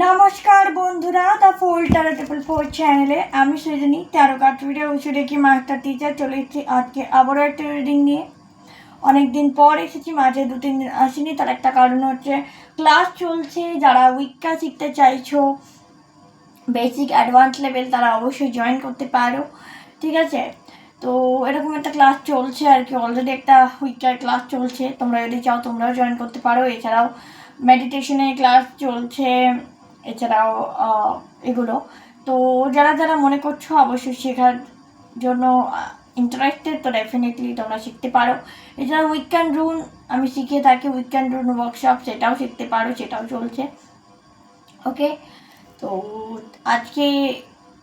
নমস্কার বন্ধুরা, the phone Taro 444 চ্যানেলে আমি সৃজনী তেরো কার্ড রিডার উঁচু রেখে মাস্টার টিচার চলে এসেছি আজকে আবারও একটা রিডিং নিয়ে। অনেক দিন পর এসেছি, মাঝে 2-3 দিন আসিনি। তার একটা কারণ হচ্ছে ক্লাস চলছে। যারা উইকা শিখতে চাইছো বেসিক অ্যাডভান্স লেভেল তারা অবশ্যই জয়েন করতে পারো, ঠিক আছে? তো এরকম একটা ক্লাস চলছে আর কি, অলরেডি একটা উইকার ক্লাস চলছে। তোমরা যদি চাও তোমরাও জয়েন করতে পারো। এছাড়াও মেডিটেশনের ক্লাস চলছে, এছাড়াও এগুলো। তো যারা যারা মনে করছো অবশ্যই শেখার জন্য ইন্টারেস্টেড, তো ডেফিনেটলি তোমরা শিখতে পারো। এছাড়া উইকেন্ড রুন আমি শিখিয়ে থাকি, উইকেন্ড রুন ওয়ার্কশপ, সেটাও শিখতে পারো, সেটাও চলছে। ওকে, তো আজকে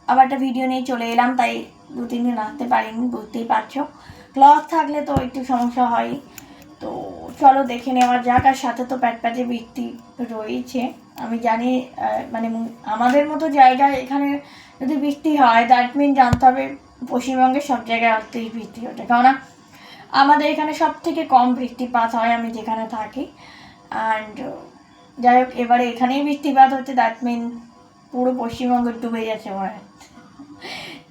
আবার একটা ভিডিও নিয়ে চলে এলাম, তাই 2-3 দিন আসতে পারিনি, বুঝতেই পারছো। ক্লাস থাকলে তো একটু সমস্যা হয়। তো চলো দেখে নেওয়া যাক। আর সাথে তো প্যাটপ্যাটে বৃষ্টি রয়েছে। আমি জানি মানে আমাদের মতো জায়গায় এখানে যদি বৃষ্টি হয় দ্যাট মিন জানতে হবে পশ্চিমবঙ্গের সব জায়গায় আসতেই বৃষ্টি হচ্ছে, কেননা আমাদের এখানে সব থেকে কম বৃষ্টিপাত হয় আমি যেখানে থাকি। অ্যান্ড যাই হোক, এবারে এখানেই বৃষ্টিপাত হচ্ছে, দ্যাট মিন পুরো পশ্চিমবঙ্গ ডুবে যাচ্ছে মনে হয়।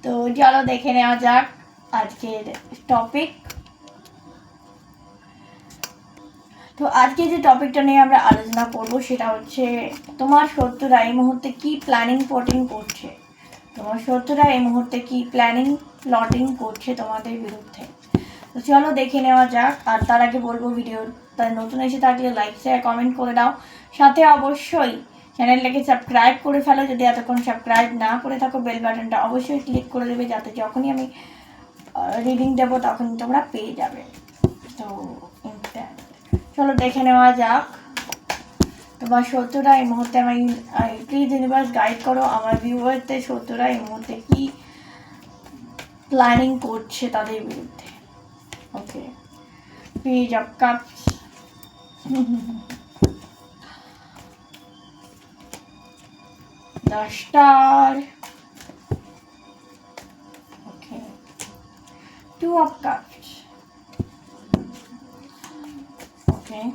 তো চলো দেখে নেওয়া যাক আজকের টপিক। তো আজকে যে টপিকটা নিয়ে আমরা আলোচনা করব সেটা হচ্ছে তোমার শত্রুরা এই মুহূর্তে কি প্ল্যানিং প্লটিং করছে। তোমার শত্রুরা এই মুহূর্তে কি প্ল্যানিং প্লটিং করছে তোমাদের বিরুদ্ধে। তো চলো দেখে নেওয়া যাক। আর তার আগে বলবো, ভিডিও তার নতুন এসে থাকলে লাইক শেয়ার কমেন্ট করে দাও। সাথে অবশ্যই চ্যানেলটাকে সাবস্ক্রাইব করে ফেলো যদি এতক্ষণ সাবস্ক্রাইব না করে থাকো। বেল বাটনটা অবশ্যই ক্লিক করে দেবে, যাতে যখনই আমি রিডিং দেবো তখন তোমরা পেয়ে যাবে। তো চলো দেখে নেওয়া যাক তোমার শত্রুরা এই মুহূর্তে। আমি প্লিজ ইউনিভার্স গাইড করো আমার ভিউয়ারদের, শত্রুরা এই মুহূর্তে কি প্ল্যানিং করছে তাদের বিরুদ্ধে। Okay, page of cups, the star, okay, 2 of cups, okay,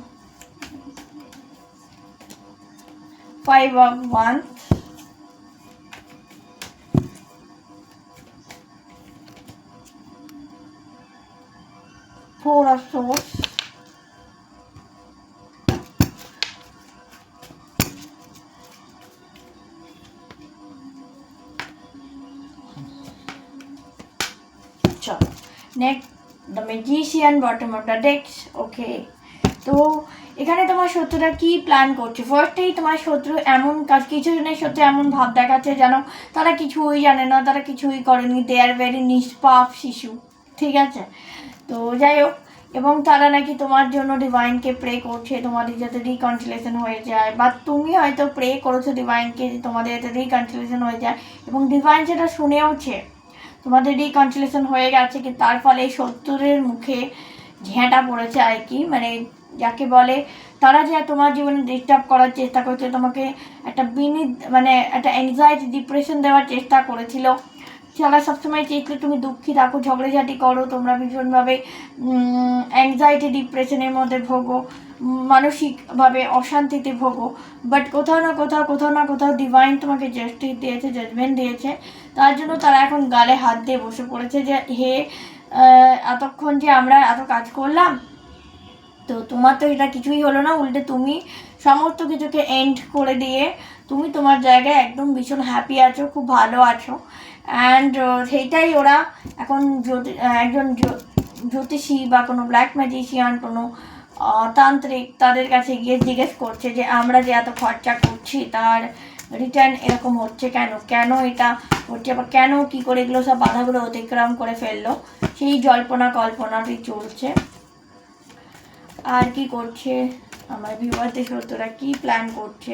5 of wands, 4 of swords, next the magician, bottom of the decks. Okay, তো এখানে তোমার শত্রুরা কি প্ল্যান করছে। ফার্স্টেই তোমার শত্রু এমন কাজ, কিছু জনের শত্রু এমন ভাব দেখাচ্ছে যেন তারা কিছুই জানে না, তারা কিছুই করেনি, দে আর ভেরি নিষ্পাপ শিশু, ঠিক আছে? তো যাই হোক, এবং তারা নাকি তোমার জন্য ডিভাইনকে প্রে করছে তোমাদের যাতে রিকনসিলেশন হয়ে যায়, বা তুমি হয়তো প্রে করেছো ডিভাইনকে তোমাদের যাতে রিকনসিলেশন হয়ে যায়, এবং ডিভাইন সেটা শুনেওছে তোমাদের রিকনসিলেশন হয়ে গেছে। কিন্তু তার ফলে শত্রুরের মুখে ঝেঁটা পড়েছে আর কি, মানে যাকে বলে তারা যে তোমার জীবনে ডিস্টার্ব করার চেষ্টা করছে, তোমাকে একটা মানে একটা অ্যাংজাইটি ডিপ্রেশন দেওয়ার চেষ্টা করেছিল। তারা সবসময় চেয়েছিল তুমি দুঃখী থাকো, ঝগড়াঝাটি করো, তোমরা ভীষণভাবে অ্যাংজাইটি ডিপ্রেশনের মধ্যে ভোগো, মানসিকভাবে অশান্তিতে ভোগো। বাট কোথাও না কোথাও ডিভাইন তোমাকে জাস্টিস দিয়েছে, জাজমেন্ট দিয়েছে। তার জন্য তারা এখন গালে হাত দিয়ে বসে পড়েছে যে হে, এতক্ষণ যে আমরা এত কাজ করলাম, তো তোমার তো এটা কিছুই হলো না, উল্টে তুমি সমস্ত কিছুকে এন্ড করে দিয়ে তুমি তোমার জায়গায় একদম ভীষণ হ্যাপি আছো, খুব ভালো আছো। অ্যান্ড সেইটাই ওরা এখন একজন জ্যোতিষী বা কোনো ব্ল্যাক ম্যাজিশিয়ান, কোনো তান্ত্রিক, তাদের কাছে গিয়ে জিজ্ঞেস করছে যে আমরা যে এত খরচা করছি তার রিটার্ন এরকম হচ্ছে কেন এটা হচ্ছে, বা কেন কী করে এগুলো সব বাধাগুলো অতিক্রম করে ফেললো, সেই জল্পনা কল্পনাটি চলছে। আর কি করছে আমার ভিউয়ারদের শত্রুরা, কি প্ল্যান করছে।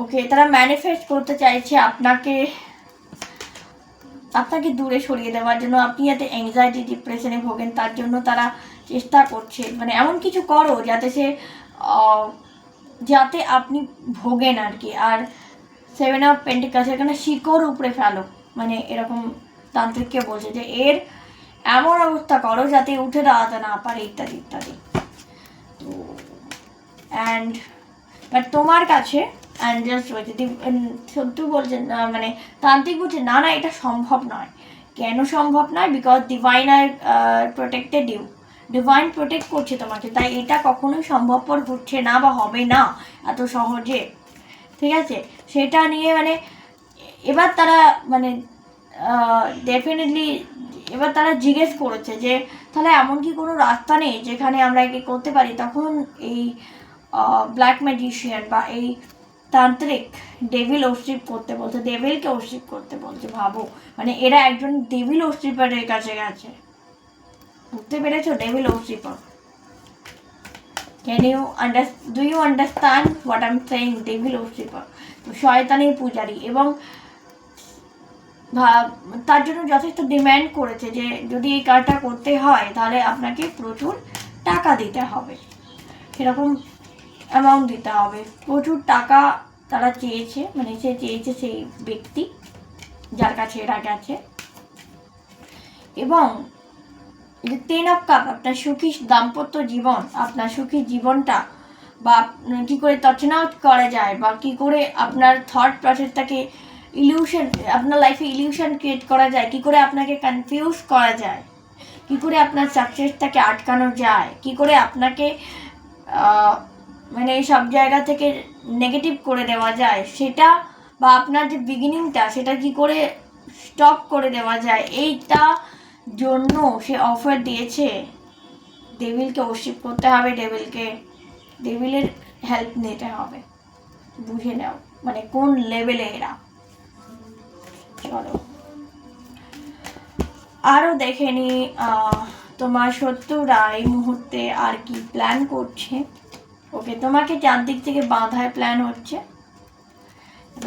ওকে, তারা ম্যানিফেস্ট করতে চাইছে আপনাকে দূরে সরিয়ে দেওয়ার জন্য, আপনি যাতে অ্যাংজাইটি ডিপ্রেশনে ভোগেন তার জন্য তারা চেষ্টা করছে। মানে এমন কিছু করো যাতে আপনি ভোগেন আর কি। আর 7 অফ পেন্টিকালস এখানে শিকড় উপরে ফেলো, মানে এরকম তান্ত্রিককে বলছে যে এর এমন অবস্থা করো যাতে উঠে দাঁড়াতে না পারে, ইত্যাদি ইত্যাদি। তো অ্যান্ড বাট তোমার কাছে অ্যাঞ্জেলস রয়েছে, সত্যি বলছেন মানে তান্ত্রিক বলছে না না এটা সম্ভব নয়। কেন সম্ভব নয়? Because divine are protected you, divine protect করছে তোমাকে, তাই এটা কখনোই সম্ভবপর হচ্ছে না বা হবে না এত সহজে, ঠিক আছে? সেটা নিয়ে মানে এবার তারা মানে ডেফিনেটলি এবার তারা জিজ্ঞেস করেছে যে তাহলে এমন কি কোনো রাস্তা নেই যেখানে আমরা একে করতে পারি? তখন এই ব্ল্যাক ম্যাজিশিয়ান বা এই তান্ত্রিক ডেভিল ওরশিপ করতে বলছে, ডেভিলকে ওরশিপ করতে বলছে। ভাবো, মানে এরা একজন ডেভিল ওরশিপারের কাছে গেছে, বুঝতে পেরেছো? Devil worshipper, do you understand what I'm saying? Devil worshipper, তো শয়তানের পূজারী, এবং তার জন্য যথেষ্ট ডিম্যান্ড করেছে যে যদি এই কাজটা করতে হয় তাহলে আপনাকে প্রচুর টাকা দিতে হবে, সেরকম অ্যামাউন্ট দিতে হবে, প্রচুর টাকা তারা চেয়েছে, মানে সে চেয়েছে সেই ব্যক্তি যার কাছে এরা গেছে। এবং 10 অফ কাপ, আপনার সুখী দাম্পত্য জীবন, আপনার সুখী জীবনটা বা কী করে তছনছ করা যায়, বা কী করে আপনার থট প্রসেসটাকে ইলিউশন, আপনার লাইফে ইলিউশন ক্রিয়েট করা যায়, কী করে আপনাকে কনফিউজ করা যায়, কী করে আপনার সাকসেসটাকে আটকানো যায়, কী করে আপনাকে মানে সব জায়গা থেকে নেগেটিভ করে দেওয়া যায় সেটা, বা আপনার যে বিগিনিংটা সেটা কী করে স্টপ করে দেওয়া যায়, এইটা জন্য সে অফার দিয়েছে। ডেভিলকে ওরশিপ করতে হবে, ডেভিলের হেল্প নিতে হবে, বুঝে নাও মানে কোন লেভেলে এরা। চলো আরও দেখে নি তোমার শত্রুরা এই মুহূর্তে আর কি প্ল্যান করছে। ওকে, তোমাকে চারদিক থেকে বাঁধার প্ল্যান হচ্ছে,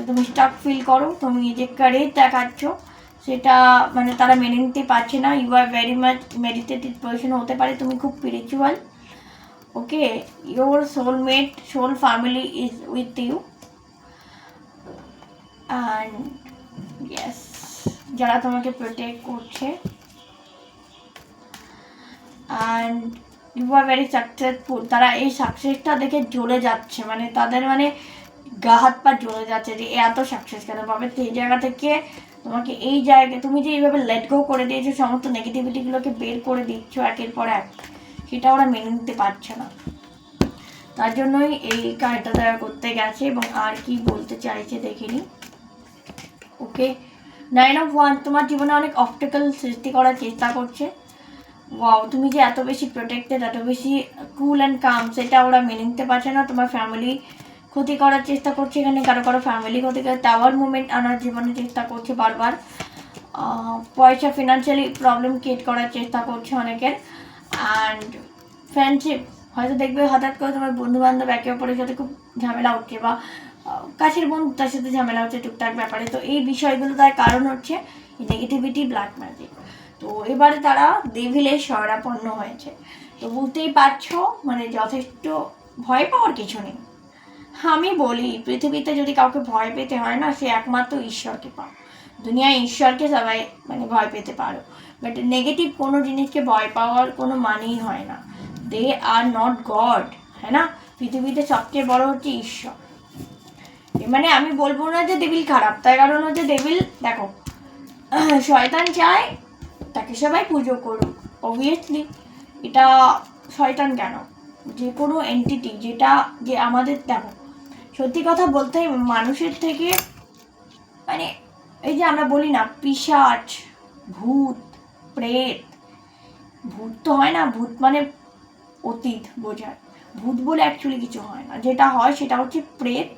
তুমি স্টাক ফিল করো, তুমি যে কারেজ দেখাচ্ছ সেটা মানে তারা মেনে নিতে পারছে না। You are very much meditated person, হতে পারে তুমি খুব spiritual. Okay, your soulmate, soul family is with you, and yes, যারা তোমাকে প্রোটেক্ট করছে, and you are very successful. তারা এই সাকসেসটা দেখে জ্বলে যাচ্ছে, মানে তাদের মানে গা হাত পা জ্বলে যাচ্ছে যে এত সাকসেস কেন পাবে। সেই জায়গা থেকে তোমাকে এই জায়গায় তুমি যে এইভাবে লেট গো করে দিয়েছো, সমস্ত নেগেটিভিটিগুলোকে বের করে দিচ্ছ একের পর এক, সেটা ওরা মেনে নিতে পারছে না, তার জন্যই এই কাজটা তারা করতে গেছে। এবং আর কি বলতে চাইছে দেখিনি। ওকে, 9 অফ ওয়ান্ডস, তোমার জীবনে অনেক অবস্টাকল সৃষ্টি করার চেষ্টা করছে। ওয়াও, তুমি যে এত বেশি প্রোটেক্টেড, এত বেশি কুল অ্যান্ড কাম, সেটা ওরা মেনে নিতে পারছে না। তোমার ফ্যামিলি ক্ষতি করার চেষ্টা করছে, এখানে কারো ফ্যামিলি ক্ষতি করে টাওয়ার মুভমেন্ট আনার জীবনে চেষ্টা করছে বারবার। পয়সা, ফিনান্সিয়ালি প্রবলেম ক্রিয়েট করার চেষ্টা করছে অনেকের। অ্যান্ড ফ্রেন্ডশিপ, হয়তো দেখবে হঠাৎ করে তোমার বন্ধুবান্ধব একে অপরের সাথে খুব ঝামেলা হচ্ছে, বা কাছের বন্ধু তার সাথে ঝামেলা হচ্ছে টুকটাক ব্যাপারে। তো এই বিষয়গুলো তার কারণ হচ্ছে নেগেটিভিটি, ব্ল্যাক ম্যাজিক। তো এবারে তারা ডেভিলের শরণাপন্ন হয়েছে। তো বুঝতেই পারছো মানে যথেষ্ট ভয় পাওয়ার কিছু নেই। আমি বলি পৃথিবীতে যদি কাউকে ভয় পেতে হয় না, সে একমাত্র ঈশ্বরকে পাও। দুনিয়ায় ঈশ্বরকে সবাই মানে ভয় পেতে পারো, বাট নেগেটিভ কোনো জিনিসকে ভয় পাওয়ার কোনো মানেই হয় না। দে আর নট গড, হ্যাঁ না? পৃথিবীতে সবচেয়ে বড় হচ্ছে ঈশ্বর। মানে আমি বলবো না যে ডেভিল খারাপ, তার কারণ হচ্ছে ডেভিল, দেখো শয়তান চায় তাকে সবাই পুজো করুক, অবভিয়াসলি। এটা শয়তান কেন, যে কোনো এন্টিটি যেটা যে আমাদের, দেখো সত্যি কথা বলতে মানুষের থেকে মানে এই যে আমরা বলি না পিশাচ, ভূত, প্রেত, ভূত তো হয় না, ভূত মানে অতীত বোঝায়, ভূত বলে অ্যাকচুয়ালি কিছু হয় না। যেটা হয় সেটা হচ্ছে প্রেত,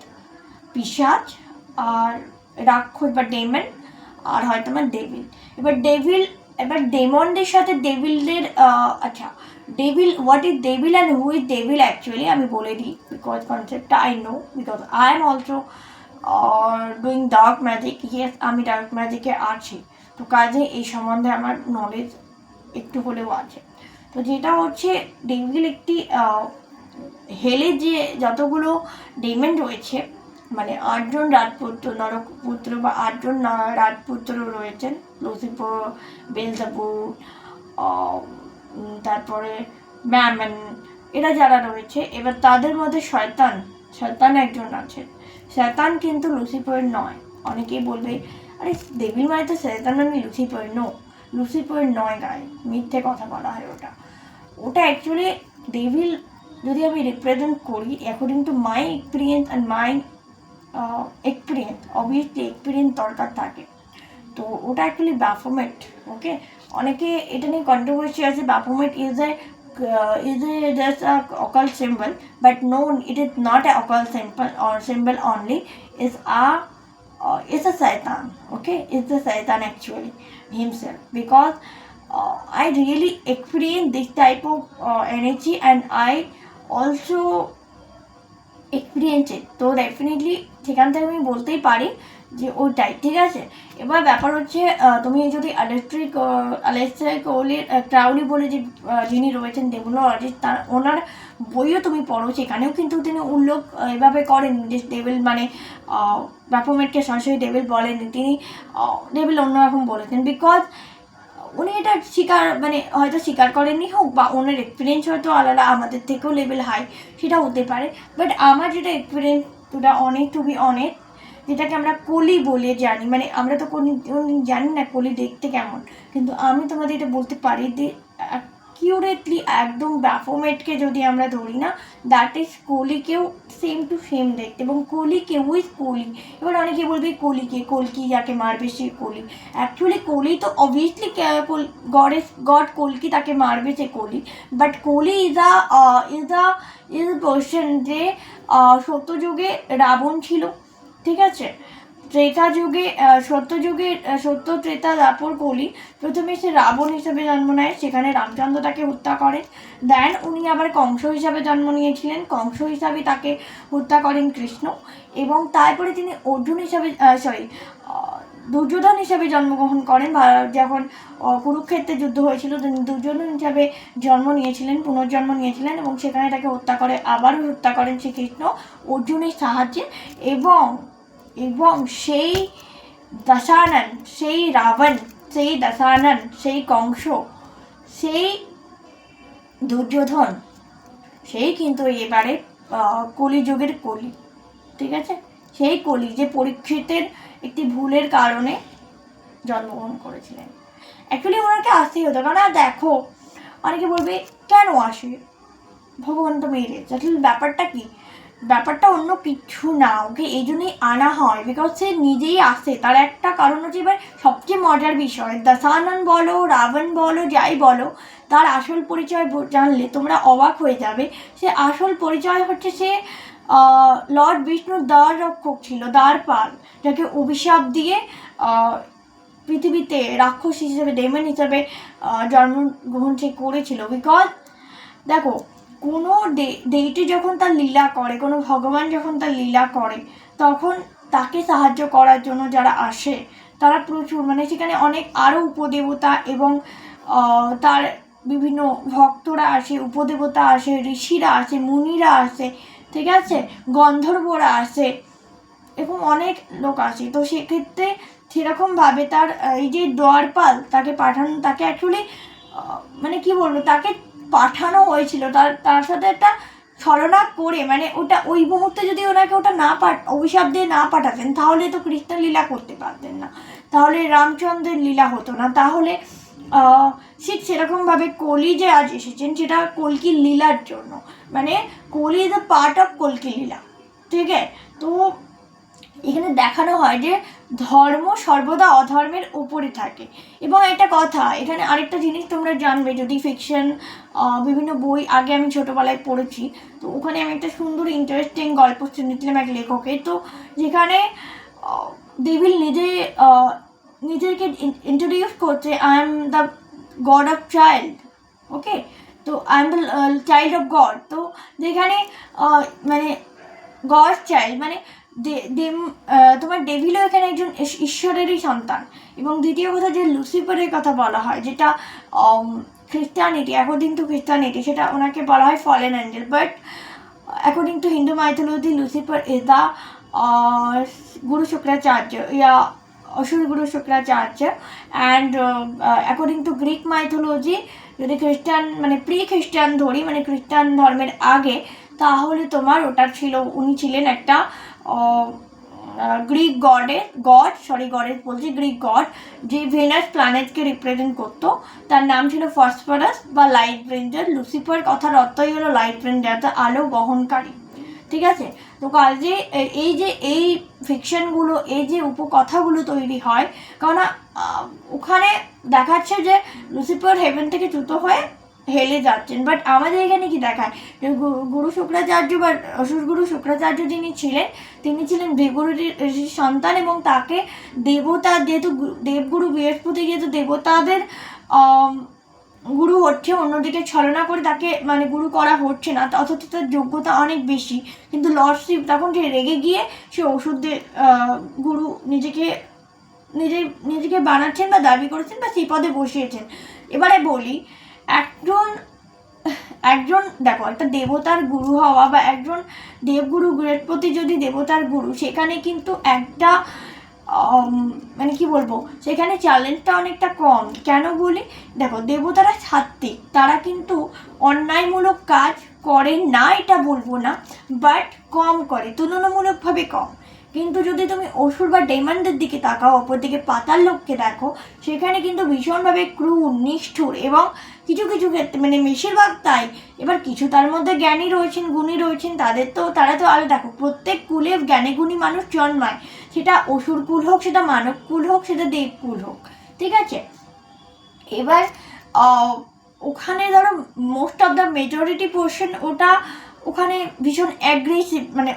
পিশাচ আর রাক্ষস বা ডেমন, আর হয়তো আমার ডেভিল। এবার ডেমনদের সাথে ডেভিলদের আচ্ছা, devil, what is devil and who is devil actually আমি বলে দিই, বিকজ কনসেপ্টটা I know, because I am also doing dark magic. Yes, আমি ডার্ক ম্যাজিকে আছি, তো কাজে এই সম্বন্ধে আমার নলেজ একটু হলেও আছে। তো যেটা হচ্ছে ডেভিল একটি হেলে যে যতগুলো ডেমন রয়েছে, মানে 8 জন রাজপুত্র, নরকপুত্র বা 8 জন রাজপুত্র রয়েছেন, লুসিফার, বেলজেবুল, তারপরে ম্যামন, এরা যারা রয়েছে, এবার তাদের মধ্যে শয়তান শয়তান একজন আছেন, শয়তান কিন্তু লুসিফার নয়। অনেকেই বলবে আরে ডেভিল মানে তো শয়তান মানে লুসিফার, নো, লুসিফার নয় গায়ে, মিথ্যে কথা বলা হয় ওটা। ওটা অ্যাকচুয়ালি ডেভিল যদি আমি রিপ্রেজেন্ট করি according to my experience and my experience, obviously experience দরকার থাকে, তো ওটা অ্যাকচুয়ালি ব্যাফোমেট। ওকে, অনেকে এটা নিয়ে কন্ট্রোভার্সি আছে, Baphomet is a just a occult symbol, but no, it is not a occult symbol or symbol only. It's a Satan. Okay, it's a Satan actually himself, because I really experience this type of energy, and I also experience it. তো definitely সেখান থেকে আমি বলতেই পারি যে ওইটাই ঠিক আছে। এবার ব্যাপার হচ্ছে তুমি যদি অ্যালেস্টার ক্রাউলি বলে যে যিনি রয়েছেন ডেমোলজিস্ট, তার ওনার বইও তুমি পড়ো, সেখানেও কিন্তু তিনি উল্লেখ এভাবে করেন যে ডেভিল মানে ব্যাফোমেটকে সরাসরি ডেভিল বলেন, তিনি ডেভিল অন্যরকম বলেছেন, বিকজ উনি এটা হয়তো স্বীকার করেননি হোক, বা ওনার এক্সপিরিয়েন্স হয়তো আলাদা, আমাদের থেকেও লেভেল হাই, সেটা হতে পারে। বাট আমার যেটা এক্সপিরিয়েন্স, ওটা টু বি অনেক, যেটাকে আমরা কলি বলে জানি, মানে আমরা তো জানি না কলি দেখতে কেমন, কিন্তু আমি তোমাদের এটা বলতে পারি যে অ্যাকিউরেটলি একদম ব্যাফোমেটকে যদি আমরা ধরি না, দ্যাট ইজ কলিকেও সেম টু সেম দেখতে, এবং কলিকেউই কলি। এবার অনেকে বলবে কলকি যাকে মারবে সে কলি, অ্যাকচুয়ালি কলি তো অবভিয়াসলি গড কলকি, তাকে মারবে সে কলি, বাট কলি ইজ আ পার্সন যে সত্যযুগে রাবণ ছিল, ঠিক আছে, ত্রেতা যুগে সত্য ত্রেতা দাপর কলি, প্রথমে সে রাবণ হিসাবে জন্ম নেয়, সেখানে রামচন্দ্র তাকে হত্যা করেন, দেন উনি আবার কংস হিসাবে জন্ম নিয়েছিলেন, কংস হিসাবে তাকে হত্যা করেন কৃষ্ণ, এবং তারপরে তিনি দুর্যোধন হিসাবে জন্মগ্রহণ করেন। যখন কুরুক্ষেত্রে যুদ্ধ হয়েছিল তিনি দুর্যোধন হিসাবে পুনর্জন্ম নিয়েছিলেন, এবং সেখানে তাকে আবারও হত্যা করেন শ্রীকৃষ্ণ অর্জুনের সাহায্যে, এবং সেই দশানন, সেই রাবণ, সেই দশানন, সেই কংস, সেই দুর্যোধন, সেই কিন্তু এবারে কলিযুগের কলি, ঠিক আছে, সেই কলি যে পরীক্ষিতের একটি ভুলের কারণে জন্মগ্রহণ করেছিলেন। অ্যাকচুয়ালি ওনাকে আসতেই হতো, কারণ দেখো অনেকে বলবে কেন আসে, ভগবান তো মেরে, আসলে ব্যাপারটা কি, ব্যাপারটা অন্য কিছু না, ওকে এই জন্যই আনা হয়, বিকজ সে নিজেই আসে। তার একটা কারণ হচ্ছে, এবার সবচেয়ে মজার বিষয়, দশানন বলো, রাবণ বলো, যাই বলো, তার আসল পরিচয় জানলে তোমরা অবাক হয়ে যাবে। সে আসল পরিচয় হচ্ছে সে লর্ড বিষ্ণুর দ্বার রক্ষক ছিল, দ্বারপাল, যাকে অভিশাপ দিয়ে পৃথিবীতে রাক্ষস হিসেবে, ডেমন হিসেবে জন্মগ্রহণ সে করেছিল। বিকজ দেখো, কোনো দেইটি যখন তার লীলা করে, কোনো ভগবান যখন তার লীলা করে, তখন তাকে সাহায্য করার জন্য যারা আসে তারা প্রচুর, মানে সেখানে অনেক আরও উপদেবতা এবং তার বিভিন্ন ভক্তরা আসে, উপদেবতা আসে, ঋষিরা আসে, মুনিরা আসে, ঠিক আছে, গন্ধর্বরা আসে, এবং অনেক লোক আসে। তো সেক্ষেত্রে সেরকমভাবে তার এই যে দ্বারপাল তাকে অ্যাকচুয়ালি মানে কি বলবো, তাকে পাঠানো হয়েছিল, তার সাথে একটা ছলনা করে, মানে ওটা ওই মুহূর্তে যদি ওনাকে ওটা অভিশাপ দিয়ে না পাঠাতেন, তাহলে তো কৃষ্ণ লীলা করতে পারতেন না, তাহলে রামচন্দ্রের লীলা হতো না, তাহলে ঠিক সেরকমভাবে কলি যে আজ এসেছেন সেটা কলকি লীলার জন্য, মানে কলি ইজ আ পার্ট অফ কলকি লীলা, ঠিক আছে। তো এখানে দেখানো হয় যে ধর্ম সর্বদা অধর্মের উপরে থাকে। এবং একটা কথা, এখানে আরেকটা জিনিস তোমরা জানবে, যদি ফিকশন বিভিন্ন বই আগে আমি ছোটোবেলায় পড়েছি, তো ওখানে আমি একটা সুন্দর ইন্টারেস্টিং গল্প শুনেছিলাম এক লেখকের, তো যেখানে ডেভিল নিজেকে ইন্ট্রোডিউস করছে, I am the God of child, okay, তো I am the child of God. তো যেখানে মানে গড চাইল্ড মানে তোমার ডেভিলও এখানে একজন ঈশ্বরেরই সন্তান। এবং দ্বিতীয় কথা, যে লুসিফারের কথা বলা হয়, যেটা খ্রিস্টানিটি, অ্যাকর্ডিং টু খ্রিস্টানিটি সেটা ওনাকে বলা হয় fallen Angel, but according to Hindu mythology Lucifer is the গুরু শুক্রাচার্য, অসুর গুরু Shukracharya, and according to Greek mythology, যদি খ্রিস্টান মানে প্রি খ্রিস্টান ধরি, মানে খ্রিস্টান ধর্মের আগে, তাহলে তোমার ওটা ছিল, উনি ছিলেন একটা গ্রিক গডের বলছি গ্রিক গড, যে ভেনাস প্ল্যানেটকে রিপ্রেজেন্ট করতো। তার নাম ছিল ফসফরাস বা লাইট ব্রিঞ্জার। লুসিফার কথার অর্থই হলো লাইট ব্রিঞ্জার, অর্থাৎ আলো বহনকারী। ঠিক আছে, তো কাজে এই ফিকশনগুলো, এই যে উপকথাগুলো তৈরি হয়, কারণ ওখানে দেখাচ্ছে যে লুসিফার হেভেন থেকে চ্যুত হয়ে হেলে যাচ্ছেন, বাট আমাদের এখানে কি দেখায়, গুরু শুক্রাচার্য বা অসুরগুরু শুক্রাচার্য যিনি ছিলেন, তিনি ছিলেন দেবগুরু ঋষির সন্তান, এবং তাকে দেবতা, যেহেতু দেবগুরু বৃহস্পতি যেহেতু দেবতাদের গুরু হচ্ছে, অন্যদিকে ছলনা করে তাকে মানে গুরু করা হচ্ছে না, অথচ তার যোগ্যতা অনেক বেশি, কিন্তু লর্ড শিব তখন সে রেগে গিয়ে সে ওষুধদের গুরু নিজেকে বানাচ্ছেন বা দাবি করেছেন বা সেই পদে বসিয়েছেন। এবারে বলি, একজন দেখো, একটা দেবতার গুরু হওয়া বা একজন দেবগুরু বৃহস্পতি যদি দেবতার গুরু, সেখানে কিন্তু একটা মানে কি বলবো, সেখানে চ্যালেঞ্জটা অনেকটা কম। কেন বলি, দেখো দেবতারা সাত্ত্বিক, তারা কিন্তু অন্যায়মূলক কাজ করেন না এটা বলবো না, বাট কম করে, তুলনামূলকভাবে কম। কিন্তু যদি তুমি অসুর বা ডেমনদের দিকে তাকাও, অপর দিকে পাতাল লোককে দেখো, সেখানে কিন্তু ভীষণভাবে ক্রূর, নিষ্ঠুর, এবং কিছু কিছু ক্ষেত্রে মানে বেশিরভাগ তাই। এবার কিছু তার মধ্যে জ্ঞানী রয়েছেন, গুণী রয়েছেন, তারা তো আলাদা। দেখো, প্রত্যেক কুলে জ্ঞানী গুণী মানুষ জন্মায়, সেটা অসুর কুল হোক, সেটা মানব কুল হোক, সেটা দেব কুল হোক। ঠিক আছে, এবার ওখানে ধরো most of the majority portion ওখানে ভীষণ অ্যাগ্রেসিভ, মানে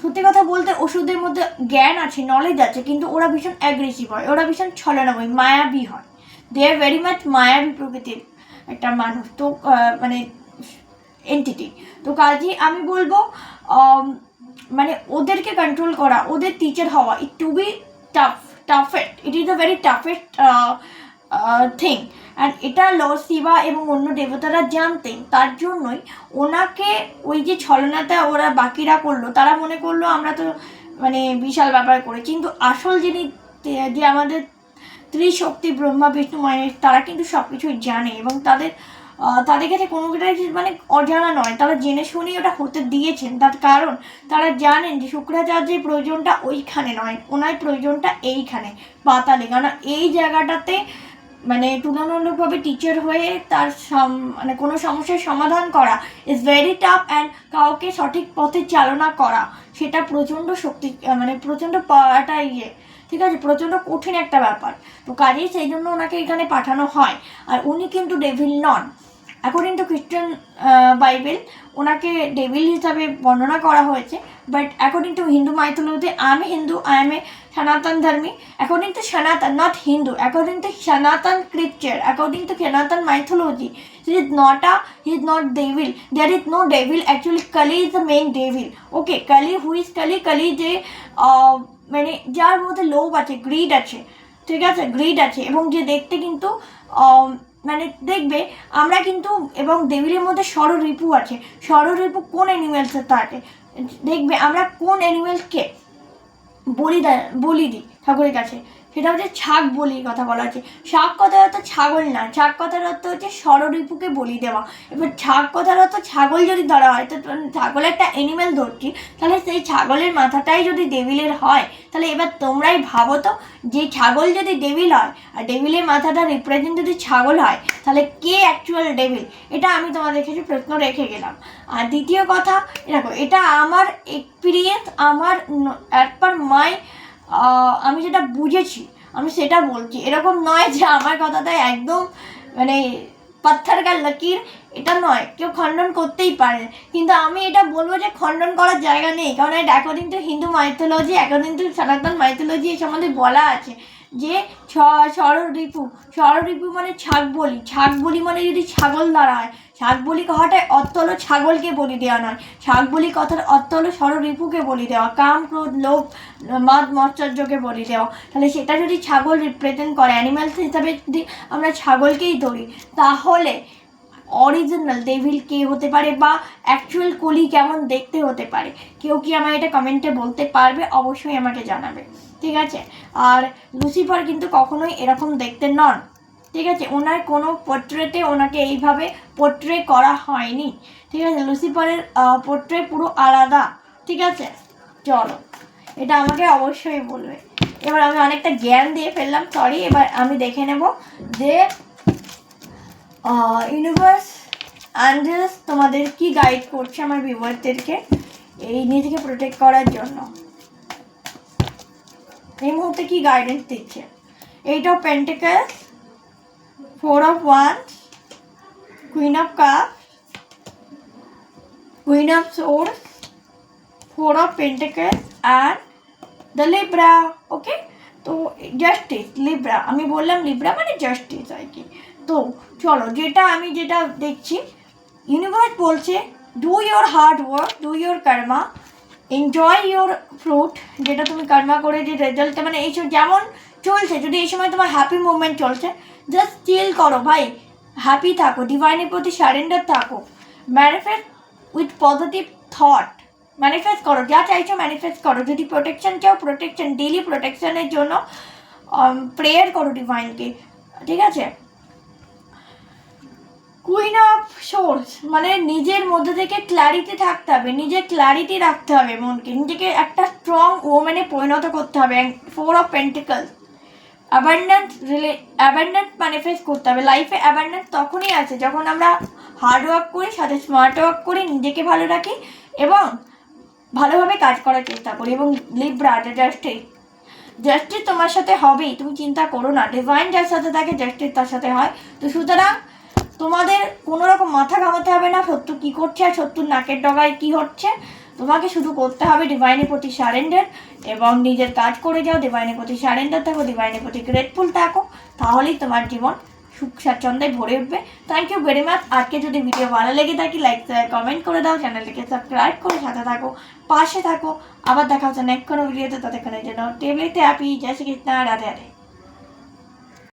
সত্যি কথা বলতে ওষুধের মধ্যে জ্ঞান আছে, নলেজ আছে, কিন্তু ওরা ভীষণ অ্যাগ্রেসিভ হয়, ওরা ভীষণ ছলনাময়, মায়াবী হয়। দে আর ভেরি মাচ মায়াবী প্রকৃতির একটা মানুষ, তো মানে এন্টিটি। তো কাজেই আমি বলবো মানে ওদেরকে কন্ট্রোল করা, ওদের টিচার হওয়া, it to be toughest, it is a very toughest thing. And এটা লর্ড শিবা এবং অন্য দেবতারা জানতেন, তার জন্যই ওনাকে ওই যে ছলনাটা ওরা বাকিরা করলো, তারা মনে করলো আমরা তো মানে বিশাল ব্যাপার করে, কিন্তু আসল যিনি যে আমাদের ত্রিশক্তি ব্রহ্মা বিষ্ণু মহেশ, তারা কিন্তু সব কিছুই জানে, এবং তাদের কাছে কোনোটাই মানে অজানা নয়, তারা জেনে শুনেই ওটা হতে দিয়েছেন। তার কারণ তারা জানেন যে শুক্রাচার্যের প্রয়োজনটা ওইখানে নয়, ওনার প্রয়োজনটা এইখানে পাতালে, কারণ এই জায়গাটাতে মানে তুলনামূলকভাবে টিচার হয়ে তার মানে কোনো সমস্যার সমাধান করা ইজ ভেরি টাফ, অ্যান্ড কাউকে সঠিক পথে চালনা করা সেটা প্রচণ্ড শক্তি, মানে প্রচণ্ড একটা ঠিক আছে, প্রচণ্ড কঠিন একটা ব্যাপার। তো কাজেই সেই জন্য ওনাকে এখানে পাঠানো হয়। আর উনি কিন্তু ডেভিল নন, অ্যাকর্ডিং টু খ্রিস্টান বাইবেল ওনাকে ডেভিল হিসাবে বর্ণনা করা হয়েছে, but according to Hindu mythology, আমি হিন্দু, আই এম এ সনাতন ধর্মী, according to Sanatan, not Hindu, according to Sanatan scripture, according to Sanatan mythology, he is not devil. There is no devil. Actually, Kali is the main devil. Okay, Kali, who is Kali? Kali যে মানে যার মধ্যে লোভ আছে, grid আছে, ঠিক আছে, grid আছে, এবং যে দেখতে কিন্তু মানে দেখবে আমরা কিন্তু, এবং ডেভিলের মধ্যে ষড়রিপু আছে। ষড়রিপু কোন অ্যানিমেলসের থাকে, দেখবে আমরা কোন অ্যানিমেলসকে বলি দিই ঠাকুরের কাছে, সেটা হচ্ছে ছাগ বলির কথা বলা হচ্ছে। শাক কথার অর্থ ছাগল না, ছাগ কথার অর্থ হচ্ছে ষড়রিপুকে বলি দেওয়া। এবার ছাগ কথার অর্থ ছাগল যদি ধরা হয়, তো ছাগল একটা অ্যানিমেল ধরছি, তাহলে সেই ছাগলের মাথাটাই যদি ডেভিলের হয়, তাহলে এবার তোমরাই ভাবো তো, যে ছাগল যদি ডেভিল হয় আর ডেভিলের মাথাটা রিপ্রেজেন্ট যদি ছাগল হয়, তাহলে কে অ্যাকচুয়াল ডেভিল? এটা আমি তোমাদের কাছে প্রশ্ন রেখে গেলাম। আর দ্বিতীয় কথা, দেখো এটা আমার এক্সপিরিয়েন্স, আমার অ্যাজ পার মাই আমি যেটা বুঝেছি আমি সেটা বলছি, এরকম নয় যে আমার কথাটা একদম মানে পাথর কা লকির, এটা নয়, কেউ খণ্ডন করতেই পারে, কিন্তু আমি এটা বলবো যে খণ্ডন করার জায়গা নেই, কারণ এটা according to Hindu mythology, according to সনাতন মাইথোলজি এর সম্বন্ধে বলা আছে যে ষড়রিপু মানে ছাগ বলি মানে যদি ছাগল দ্বারা হয়, ছাগ বলি কথাটার অর্থ হলো ছাগলকে বলি দেওয়া নয়, ছাগ বলি কথার অর্থ হলো ষড়রিপুকে বলি দেওয়া, কাম ক্রোধ লোভ মদ মৎসর্যকে বলি দেওয়া। তাহলে সেটা যদি ছাগল রিপ্রেজেন্ট করে, অ্যানিম্যালস হিসাবে যদি আমরা ছাগলকেই ধরি, তাহলে অরিজিনাল ডেভিল কে হতে পারে বা অ্যাকচুয়াল কলি কেমন দেখতে হতে পারে? কেউ কি আমায় এটা কমেন্টে বলতে পারবে? অবশ্যই আমাকে জানাবে, ঠিক আছে। আর লুসিফার কিন্তু কখনোই এরকম দেখতে নন, ঠিক আছে, ওনার কোনো পোর্ট্রেটে ওনাকে এইভাবে পোর্ট্রে করা হয়নি, ঠিক আছে, লুসিফারের পোর্ট্রে পুরো আলাদা, ঠিক আছে। চলো, এটা আমাকে অবশ্যই বলবে। এবার আমি অনেকটা জ্ঞান দিয়ে ফেললাম, সরি। এবার আমি দেখে নেব যে ইউনিভার্স অ্যাঞ্জেলস তোমাদের কি গাইড করছে আমার ভিউয়ারদেরকে এই নিজেকে প্রোটেক্ট করার জন্য, এই মুহূর্তে কি গাইডেন্স দিচ্ছে। 8 of pentacles, 4 of wands, queen of cups, queen of swords, 4 of pentacles and the Libra. Okay, তো জাস্টিস লিব্রা, আমি বললাম লিব্রা মানে জাস্টিস আর কি। তো চলো, আমি যেটা দেখছি, ইউনিভার্স বলছে do your hard work, do your Karma, enjoy your fruit, যেটা তুমি কর্মা করে যে রেজাল্টটা, মানে এইসব যেমন চলছে, যদি এই সময় তোমার হ্যাপি মুভমেন্ট চলছে, জাস্ট চিল করো ভাই, হ্যাপি থাকো, ডিভাইনের প্রতি সারেন্ডার থাকো, manifest with positive thought, manifest করো, যা চাইছো ম্যানিফেস্ট করো। যদি প্রোটেকশন চাও, প্রোটেকশন, ডেইলি প্রোটেকশনের জন্য প্রেয়ার করো ডিভাইনকে, ঠিক আছে। কুইন অফ সোর্স, মানে নিজের মধ্যে থেকে ক্ল্যারিটি থাকতে হবে, নিজের ক্ল্যারিটি রাখতে হবে মনকে, নিজেকে একটা স্ট্রং ওম্যানে পরিণত করতে হবে। 4 অফ পেন্টিকলস, অ্যাবান্ডেন্স ম্যানিফেস্ট করতে হবে। লাইফে অ্যাবান্ডেন্স তখনই আছে যখন আমরা হার্ড ওয়ার্ক করি, সাথে স্মার্ট ওয়ার্ক করি, নিজেকে ভালো রাখি এবং ভালোভাবে কাজ করার চেষ্টা করি। এবং লিব্রা, জাস্টিস তোমার সাথে হবেই, তুমি চিন্তা করো না, ডিভাইন যার সাথে থাকে জাস্টিস তার সাথে হয়। তো সুতরাং তোমাদের কোনো রকম মাথা ঘামাতে হবে না শত্রু কী করছে আর শত্রুর নাকের ডগায় কী হচ্ছে। তোমাকে শুধু করতে হবে ডিভাইনের প্রতি সারেন্ডার এবং নিজের কাজ করে যাও, ডিভাইনের প্রতি সারেন্ডার থাকো, ডিভাইনের প্রতি গ্রেটফুল থাকো, তাহলেই তোমার জীবন সুখ স্বাচ্ছন্দ্যে ভরে উঠবে। Thank you very much. আজকে যদি ভিডিও ভালো লেগে থাকে লাইক কমেন্ট করে দাও, চ্যানেলটিকে সাবস্ক্রাইব করে সাথে থাকো, পাশে থাকো। আবার দেখা হচ্ছে নেক্সট কোনো ভিডিওতে, ততক্ষণের জন্য টেবলেতে হ্যাপি, জয় শ্রী কৃষ্ণ, রাধে রাধে।